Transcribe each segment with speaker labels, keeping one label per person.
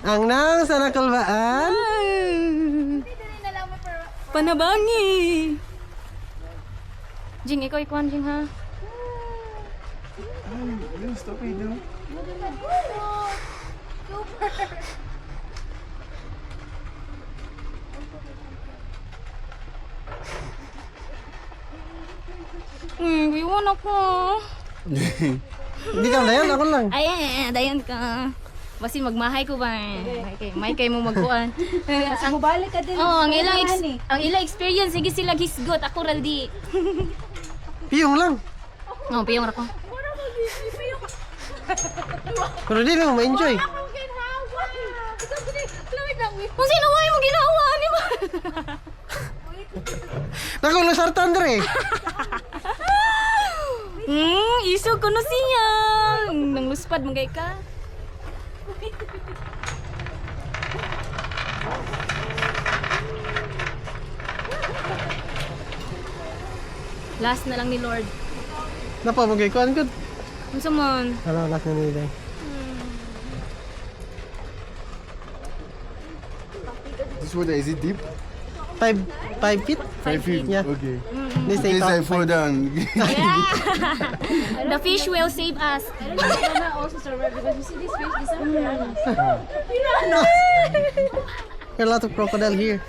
Speaker 1: Ang nang sa nakalbaan.
Speaker 2: Panabangi. Jing, ikaw ikuan, Jing, ha?
Speaker 3: Stop it, no?
Speaker 2: Iwan ako.
Speaker 1: Hindi ka dayan, ako lang.
Speaker 2: Ay, dayan ka. Basi magmahay ko ba? May kay mo magkuan.
Speaker 4: Ang balik ka din.
Speaker 2: Oh, ang ilang experience sige sila hisgot ako raldi.
Speaker 1: Piyong lang.
Speaker 2: Oh, piyong ra ko.
Speaker 1: Pero di mo ma-enjoy.
Speaker 2: Kung sino way mo ginawa ni ba?
Speaker 1: Naku, lusartan dere.
Speaker 2: Isog ko no siya. Nang luspad mo gay ka. Last na lang ni Lord.
Speaker 1: Napa, mag-ikuan ko.
Speaker 2: Unsa man?
Speaker 1: Ano, last na nila.
Speaker 3: This water, is it deep?
Speaker 1: 5 feet?
Speaker 3: 5 feet?
Speaker 1: Yeah.
Speaker 3: Okay.
Speaker 1: This
Speaker 3: This I
Speaker 1: ain't
Speaker 3: fall down.
Speaker 2: The fish will save us.
Speaker 4: Also survive because you see this fish, this are piranhas.
Speaker 1: There are a lot of crocodile here.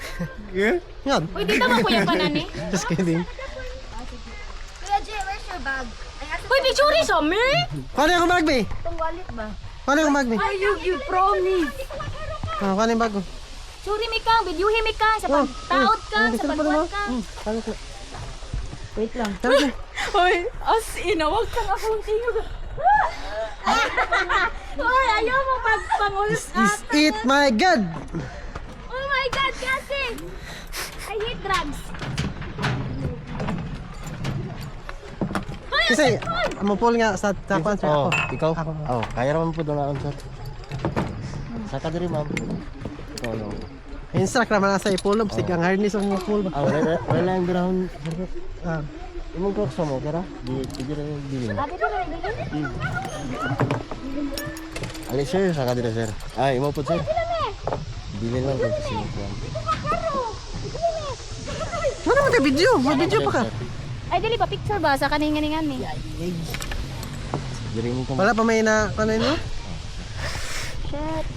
Speaker 3: Yeah?
Speaker 1: Yan.
Speaker 2: Uy, di tama ko yung panani.
Speaker 1: Just kidding.
Speaker 4: Kuya Jay, where's your bag?
Speaker 2: Uy, picture sa me?
Speaker 1: Kuha yung bag, be.
Speaker 4: Itong wallet ba?
Speaker 1: Kuha yung bag, be.
Speaker 4: You promise.
Speaker 1: Kuha yung bag ko.
Speaker 2: Suri mi ka, videohin mi ka, sa pagtaot ka, sa pagbuhat ka.
Speaker 4: Wait lang.
Speaker 2: Uy, as in, wag kang akong tingog. Uy, ayaw mo pagpangulos
Speaker 1: Is it my God?
Speaker 2: Oh my God, kasi! I hate drugs.
Speaker 1: Kasi, amupol nga sa tapan siya ako.
Speaker 5: Ikaw?
Speaker 1: Ako.
Speaker 5: Oh, kaya naman po doon sir. Saka diri ma'am. Ikaw no.
Speaker 1: Instruct naman nasa ipulob. Sigang harness ang pool ba?
Speaker 5: Ah, wala yung birahon.
Speaker 1: Ah.
Speaker 5: Imong crocs mo, kira? Di rin yung bilin. Ali sir, saka diri sir. Ay, imo po sir. Bilin lang kung sino po.
Speaker 1: Ano naman tayo video? Mag-video pa ka.
Speaker 2: Ay, dili pa picture ba sa kaningan-ningan ni?
Speaker 5: Diri mo ko.
Speaker 1: Wala pa may na, ano yun?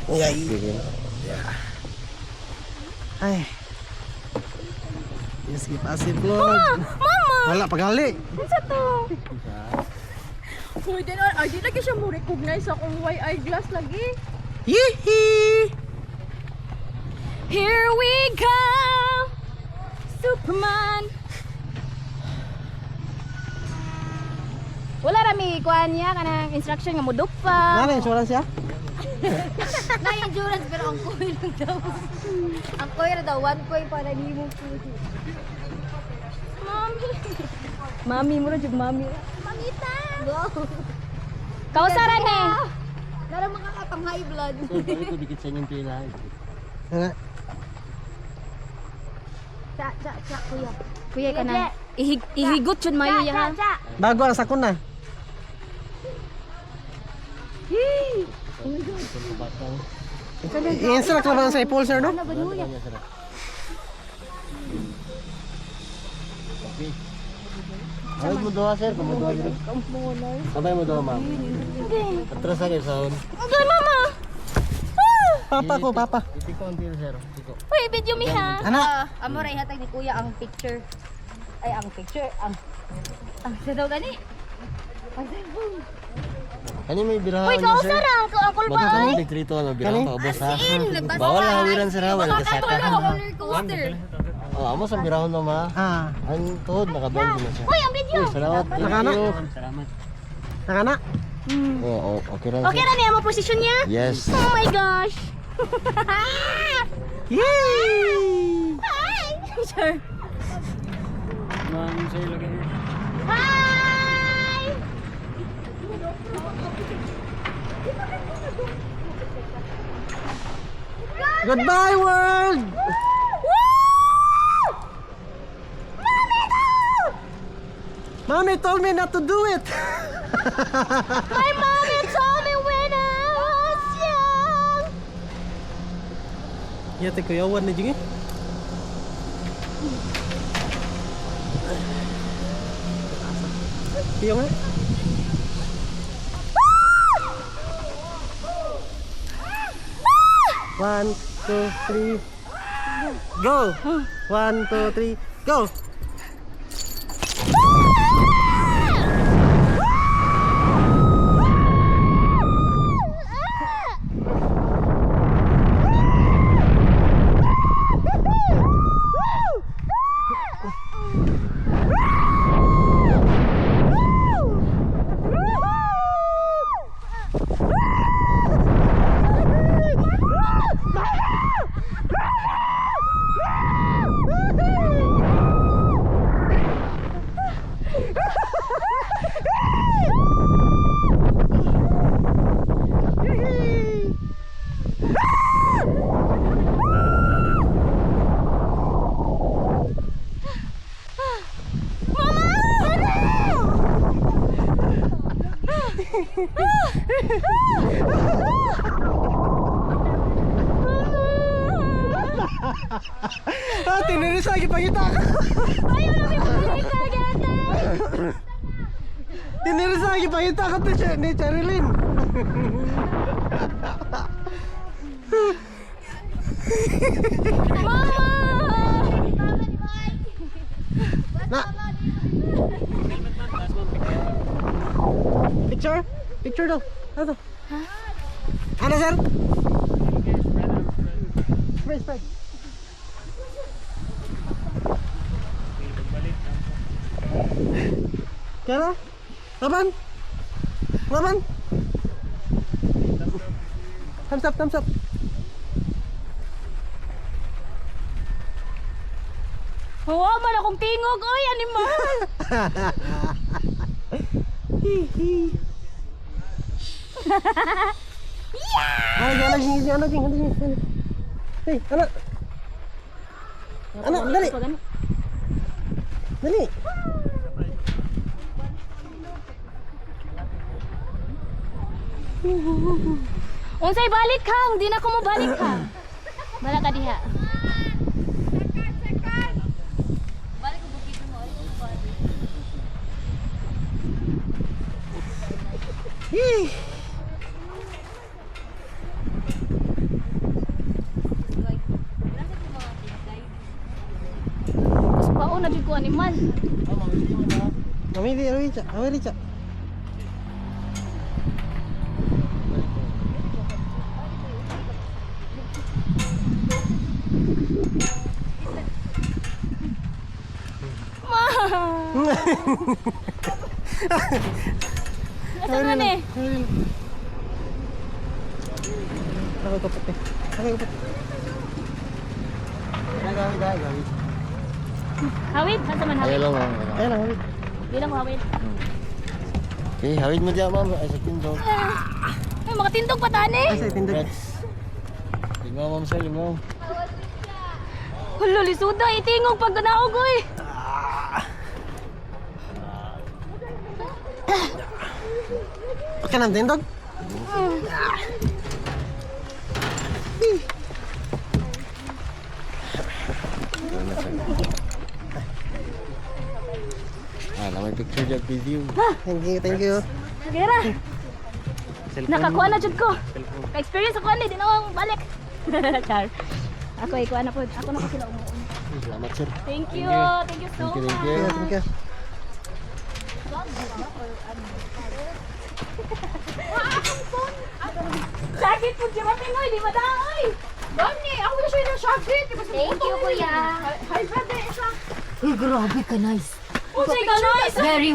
Speaker 5: Sige.
Speaker 1: Ay. Yes, keep acid vlog.
Speaker 2: Mama!
Speaker 1: Wala, pagali.
Speaker 2: Ano to?
Speaker 4: Uy, di lagi siya mo recognize akong white eyeglass lagi.
Speaker 1: Yee!
Speaker 2: Here we go! Superman! Wala rami kuan niya kanang instruction nga mudok pa.
Speaker 1: Ano, insurance ya?
Speaker 4: Na-endurance pero ang coil lang daw. Ang coil daw, 1 coil para di mo po.
Speaker 2: Mami. Mami mo rin, mami.
Speaker 4: Mamita! Go!
Speaker 2: Kausaran eh.
Speaker 4: Nara makakapang high blood.
Speaker 5: Sir, balik ko dikit sa inyong pila.
Speaker 1: Ano?
Speaker 4: Cha, kuya.
Speaker 2: Kuya ka na. Ihigot yun mayo ya ha.
Speaker 1: Bago ang sakon na. I-instruct naman sa ipul, sir, no?
Speaker 5: Ay mo doa sir, kamo doa diri. Sabay mo doa ma'am. Atras sa kayo sahon.
Speaker 2: Okay, mama.
Speaker 1: Papa ko, papa.
Speaker 5: Itiko ang deal sir. Itiko.
Speaker 2: Uy, video mi ha.
Speaker 1: Anak!
Speaker 4: Amo ra ihatag ni kuya ang picture. Ay, ang picture. Ang sa daw gani. Ang cellphone.
Speaker 5: Kani may birahan
Speaker 2: Uy,
Speaker 5: niyo, sir.
Speaker 2: kausaran ko ang kulba
Speaker 5: Magkakaroon
Speaker 2: ay.
Speaker 5: ng dekrito na birahan pa ubos ha.
Speaker 4: Nagbasa
Speaker 5: Bawal ang hawiran sir ha, wala kasaka.
Speaker 4: roller coaster.
Speaker 5: Oh, amo sa birahon no ma.
Speaker 1: Ah,
Speaker 5: Ang tuhod nakablend din na siya.
Speaker 2: Uy, ang video.
Speaker 5: Uy, salamat. Thank
Speaker 1: Nakana?
Speaker 5: you.
Speaker 1: nakana?
Speaker 5: Oo, okay lang.
Speaker 2: Okay
Speaker 5: sir.
Speaker 2: na niya mo posisyon niya?
Speaker 5: Yes.
Speaker 2: Oh my gosh.
Speaker 1: Yay!
Speaker 2: Hi. Sure. Hi.
Speaker 1: Goodbye, world! Mommy told me not to do it!
Speaker 2: My mommy told me when I was young.
Speaker 1: Yate kuyawan na jing eh. Iya nga. One, two, three, go! 1, 2, 3, go! Ah, tiniris lagi pangita ka.
Speaker 4: Ayaw na may pagkita, gata.
Speaker 1: Tiniris lagi pangita ka to ni Cherilyn. Na. Picture? Picture daw. Ano? Ano, sir? Spread, spread. Kaya? Laban? Laban? Thumbs up, thumbs up.
Speaker 4: Hawa man akong tingog, oy, animal.
Speaker 1: Ano, jing. Hey, ano? Ano, dali. Dali.
Speaker 4: Unsay balik kang, di na ko mo balik ka. Bala ka diha.
Speaker 1: Yee.
Speaker 4: Mas baon na jud ko animal.
Speaker 1: Amili, Richa.
Speaker 4: Asa man eh?
Speaker 1: Ako kapot eh. Gawin.
Speaker 4: Hawid, asa man
Speaker 5: Ayo
Speaker 4: hawid?
Speaker 5: lang.
Speaker 1: Ayan lang, hawid.
Speaker 4: Di lang mo hawid.
Speaker 5: Eh, hawid mo diyan, ma'am. Ay, sa tindog.
Speaker 4: Ay, mga tindog pa tani.
Speaker 1: Ay, sa tindag.
Speaker 5: Lima, ma'am, sir. Lima.
Speaker 4: Hulo, lisuda, itingog pag ganaog, oy.
Speaker 1: Okay lang, tindog.
Speaker 5: Ah, namay picture dyan, video.
Speaker 1: Thank you.
Speaker 4: Gira. Nakakuha na jud ko. Ka-experience ako ani, di na ako balik. Char. Ako ikuha na po. Ako na po sila umuun.
Speaker 5: Salamat, sir.
Speaker 4: Thank you. Thank you so
Speaker 5: Thank you,
Speaker 4: much.
Speaker 5: thank you.
Speaker 4: Sakit po siya matingoy, di madaoy. Gani, ako na siya ng sakit. Thank you, kuya. Hi, brother. Isa.
Speaker 6: Uy, grabe ka, nice.
Speaker 4: Unsay ka nice.
Speaker 6: Very